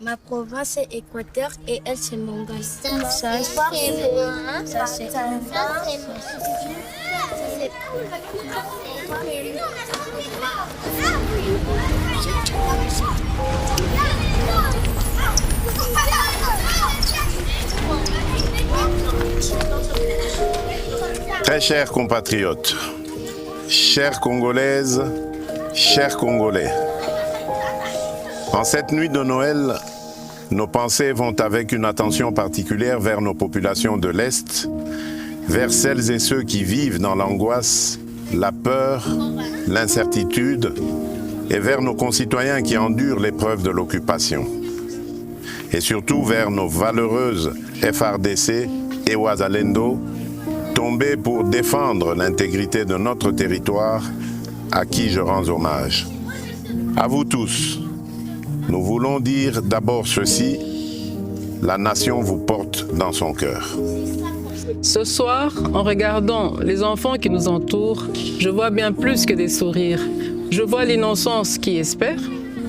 Ma province est Équateur et elle c'est Mongol. Ça c'est moi. Ça c'est Très chers compatriotes, chères Congolaises, chers Congolais, en cette nuit de Noël, nos pensées vont avec une attention particulière vers nos populations de l'Est, vers celles et ceux qui vivent dans l'angoisse, la peur, l'incertitude, et vers nos concitoyens qui endurent l'épreuve de l'occupation. Et surtout vers nos valeureuses FRDC et Wazalendo, tombés pour défendre l'intégrité de notre territoire, à qui je rends hommage. À vous tous, nous voulons dire d'abord ceci, la nation vous porte dans son cœur. Ce soir, en regardant les enfants qui nous entourent, je vois bien plus que des sourires. Je vois l'innocence qui espère,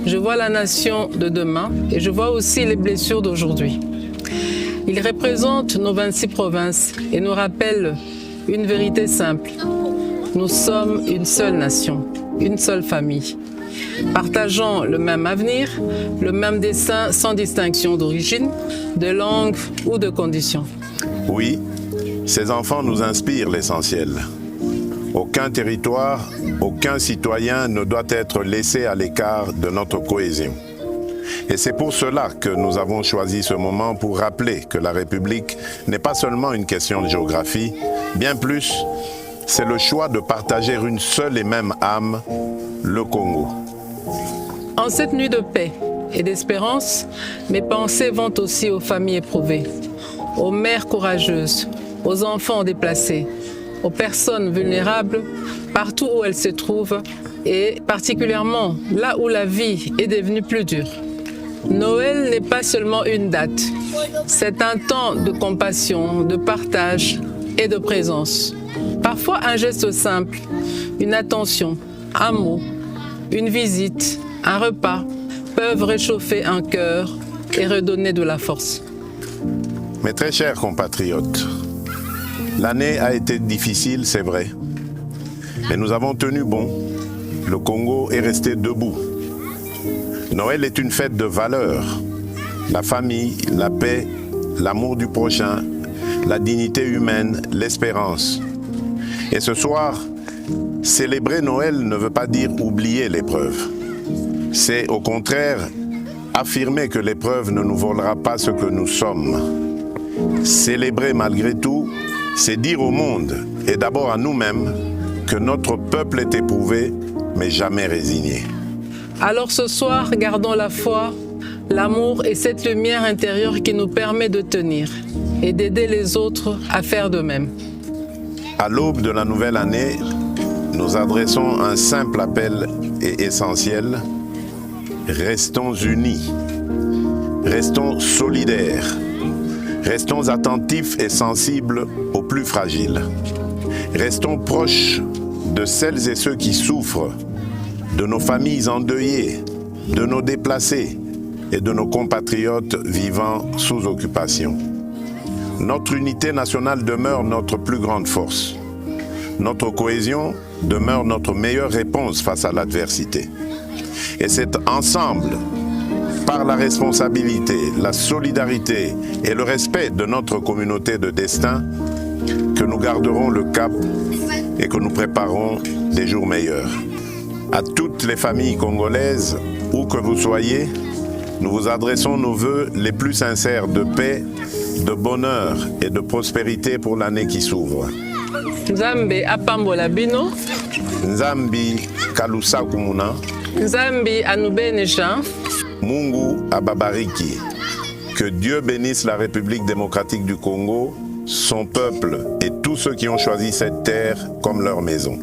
je vois la nation de demain et je vois aussi les blessures d'aujourd'hui. Ils représentent nos 26 provinces et nous rappellent une vérité simple. Nous sommes une seule nation, une seule famille, partageant le même avenir, le même dessein sans distinction d'origine, de langue ou de condition. Oui, ces enfants nous inspirent l'essentiel. Aucun territoire, aucun citoyen ne doit être laissé à l'écart de notre cohésion. Et c'est pour cela que nous avons choisi ce moment pour rappeler que la République n'est pas seulement une question de géographie, bien plus, c'est le choix de partager une seule et même âme, le Congo. En cette nuit de paix et d'espérance, mes pensées vont aussi aux familles éprouvées, aux mères courageuses, aux enfants déplacés, aux personnes vulnérables, partout où elles se trouvent, et particulièrement là où la vie est devenue plus dure. Noël n'est pas seulement une date, c'est un temps de compassion, de partage et de présence. Parfois un geste simple, une attention, un mot, une visite, un repas peuvent réchauffer un cœur et redonner de la force. Mes très chers compatriotes, l'année a été difficile, c'est vrai, mais nous avons tenu bon. Le Congo est resté debout. Noël est une fête de valeurs. La famille, la paix, l'amour du prochain, la dignité humaine, l'espérance. Et ce soir, célébrer Noël ne veut pas dire oublier l'épreuve. C'est au contraire affirmer que l'épreuve ne nous volera pas ce que nous sommes. Célébrer malgré tout, c'est dire au monde, et d'abord à nous-mêmes, que notre peuple est éprouvé, mais jamais résigné. Alors ce soir, gardons la foi, l'amour et cette lumière intérieure qui nous permet de tenir et d'aider les autres à faire de même. À l'aube de la nouvelle année, nous adressons un simple appel et essentiel. Restons unis, restons solidaires, restons attentifs et sensibles aux plus fragiles. Restons proches de celles et ceux qui souffrent, de nos familles endeuillées, de nos déplacés et de nos compatriotes vivant sous occupation. Notre unité nationale demeure notre plus grande force. Notre cohésion demeure notre meilleure réponse face à l'adversité. Et c'est ensemble, par la responsabilité, la solidarité et le respect de notre communauté de destin, que nous garderons le cap et que nous préparerons des jours meilleurs. À toutes les familles congolaises, où que vous soyez, nous vous adressons nos vœux les plus sincères de paix, de bonheur et de prospérité pour l'année qui s'ouvre. Nzambe apambola bino, Nzambi kalusa kumuna, Nzambe anubenesha, Mungu ababariki. Que Dieu bénisse la République démocratique du Congo, son peuple et tous ceux qui ont choisi cette terre comme leur maison.